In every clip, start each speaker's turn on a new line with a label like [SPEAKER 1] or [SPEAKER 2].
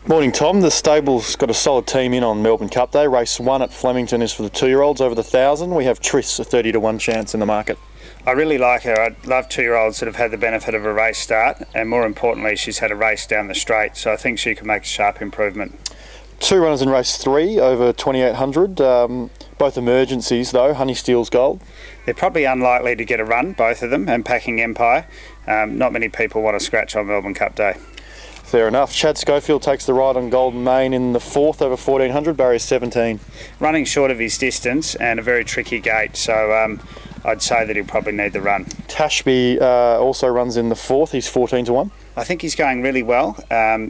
[SPEAKER 1] Morning, Tom. The stable's got a solid team in on Melbourne Cup Day. Race 1 at Flemington is for the 2-year-olds over the 1,000. We have Triss, a 30 to 1 chance in the market.
[SPEAKER 2] I really like her. I love 2-year-olds that have had the benefit of a race start, and more importantly, she's had a race down the straight, so I think she can make a sharp improvement.
[SPEAKER 1] 2 runners in race 3 over 2,800. Both emergencies though, Honey Steals Gold.
[SPEAKER 2] They're probably unlikely to get a run, both of them, and Packing Empire. Not many people want to scratch on Melbourne Cup Day.
[SPEAKER 1] Fair enough. Chad Schofield takes the ride on Golden Mane in the 4th over 1,400, barrier 17.
[SPEAKER 2] Running short of his distance and a very tricky gate, so I'd say that he'll probably need the run.
[SPEAKER 1] Tashby also runs in the 4th, he's 14 to 1.
[SPEAKER 2] I think he's going really well.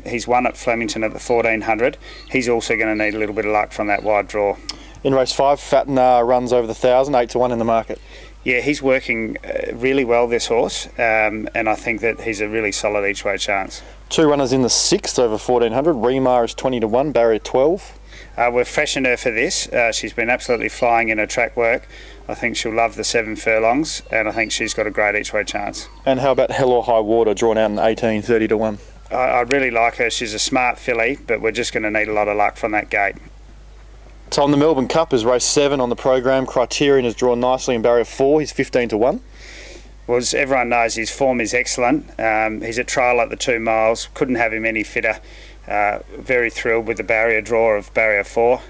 [SPEAKER 2] He's won at Flemington at the 1,400. He's also going to need a little bit of luck from that wide draw.
[SPEAKER 1] In race 5, Fattenar runs over the 1,000, 8 to 1 in the market.
[SPEAKER 2] Yeah, he's working really well, this horse, and I think that he's a really solid each way chance.
[SPEAKER 1] 2 runners in the 6th over 1,400. Remar is 20 to 1, barrier 12.
[SPEAKER 2] We've freshened her for this. She's been absolutely flying in her track work. I think she'll love the 7 furlongs, and I think she's got a great each way chance.
[SPEAKER 1] And how about Hell or High Water, drawn out in 18, 30 to 1?
[SPEAKER 2] I really like her. She's a smart filly, but we're just going to need a lot of luck from that gate.
[SPEAKER 1] Tom, the Melbourne Cup is race 7 on the program. Criterion is drawn nicely in barrier 4. He's 15 to 1.
[SPEAKER 2] Well, as everyone knows, his form is excellent. He's at trial at the 2 miles. Couldn't have him any fitter. Very thrilled with the barrier draw of barrier 4.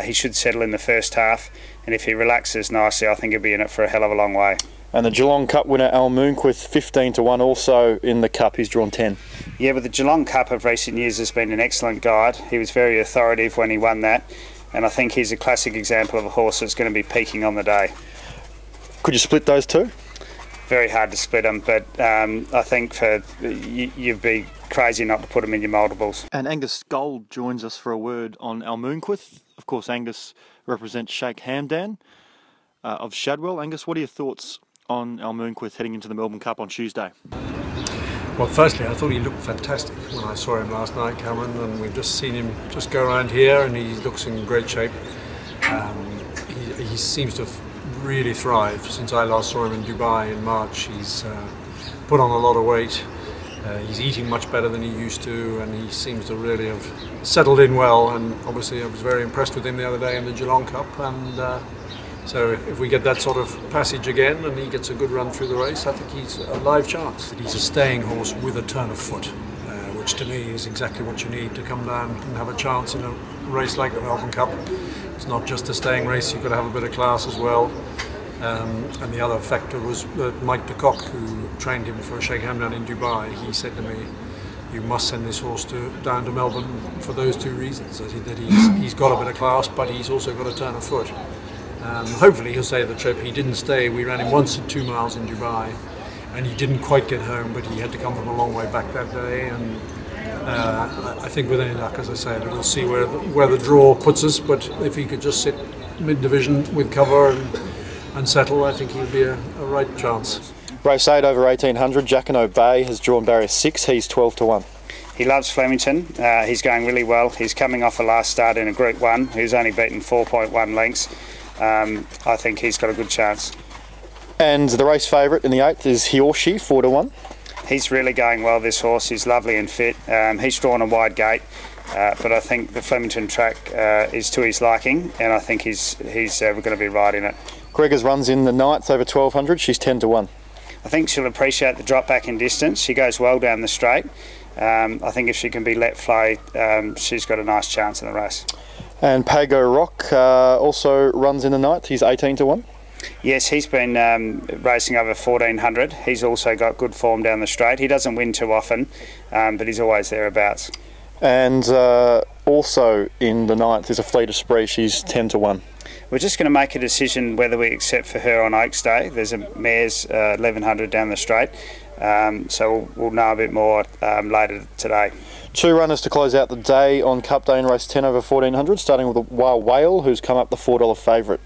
[SPEAKER 2] He should settle in the first half, and if he relaxes nicely, I think he'll be in it for a hell of a long way.
[SPEAKER 1] And the Geelong Cup winner Al Moonquith, 15 to 1, also in the Cup. He's drawn 10.
[SPEAKER 2] Yeah, but the Geelong Cup of recent years has been an excellent guide. He was very authoritative when he won that, and I think he's a classic example of a horse that's going to be peaking on the day.
[SPEAKER 1] Could you split those two?
[SPEAKER 2] Very hard to split them, but I think you'd be crazy not to put them in your multiples.
[SPEAKER 1] And Angus Gold joins us for a word on Al Moonquith. Of course, Angus represents Sheikh Hamdan of Shadwell. Angus, what are your thoughts on Al Moonquith heading into the Melbourne Cup on Tuesday?
[SPEAKER 3] Well, firstly, I thought he looked fantastic when I saw him last night, Cameron, and we've just seen him just go around here, and he looks in great shape. He seems to have really thrived since I last saw him in Dubai in March. He's put on a lot of weight. He's eating much better than he used to, and he seems to really have settled in well. And obviously, I was very impressed with him the other day in the Geelong Cup. And so, if we get that sort of passage again, and he gets a good run through the race, I think he's a live chance. He's a staying horse with a turn of foot, which to me is exactly what you need to come down and have a chance in a race like the Melbourne Cup. It's not just a staying race, you've got to have a bit of class as well. And the other factor was that Mike de Kock, who trained him for Sheikh Hamdan in Dubai, he said to me, you must send this horse down to Melbourne for those 2 reasons, that he's got a bit of class, but he's also got a turn of foot. Hopefully he'll say the trip. He didn't stay. We ran him once at 2 miles in Dubai, and he didn't quite get home, but he had to come from a long way back that day. And I think with any luck, as I say, we'll see where the draw puts us. But if he could just sit mid-division with cover and settle, I think he'll be a right chance.
[SPEAKER 1] Race 8 over 1,800. Jacquinot Bay has drawn barrier 6. He's 12 to 1.
[SPEAKER 2] He loves Flemington. He's going really well. He's coming off a last start in a Group 1. He's only beaten 4.1 lengths. I think he's got a good chance.
[SPEAKER 1] And the race favourite in the 8th is Hiyoshi, 4 to 1.
[SPEAKER 2] He's really going well, this horse. He's lovely and fit. He's drawn a wide gate, but I think the Flemington track is to his liking, and I think he's going to be riding it.
[SPEAKER 1] Gregor's runs in the 9th over 1,200. She's 10 to 1.
[SPEAKER 2] I think she'll appreciate the drop back in distance. She goes well down the straight. I think if she can be let flow, she's got a nice chance in the race.
[SPEAKER 1] And Pago Rock also runs in the 9th. He's 18 to 1.
[SPEAKER 2] Yes, he's been racing over 1,400. He's also got good form down the straight. He doesn't win too often, but he's always thereabouts.
[SPEAKER 1] And also in the 9th is a Fleet of Spree. She's 10 to 1.
[SPEAKER 2] We're just going to make a decision whether we accept for her on Oaks Day. There's a mare's 1,100 down the straight, so we'll know a bit more later today.
[SPEAKER 1] 2 runners to close out the day on Cup Day in race 10 over 1,400, starting with a Wild Whale, who's come up the $4 favourite.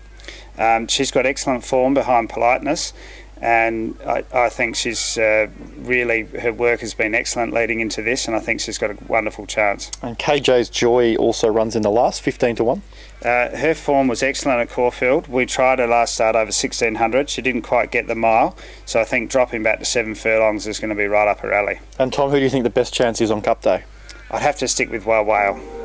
[SPEAKER 2] She's got excellent form behind Politeness, and I think she's really, her work has been excellent leading into this, and I think she's got a wonderful chance.
[SPEAKER 1] And KJ's Joy also runs in the last, 15 to 1.
[SPEAKER 2] Her form was excellent at Caulfield. We tried her last start over 1,600. She didn't quite get the mile, so I think dropping back to 7 furlongs is going to be right up her alley.
[SPEAKER 1] And Tom, who do you think the best chance is on Cup Day?
[SPEAKER 2] I'd have to stick with Wild Whale.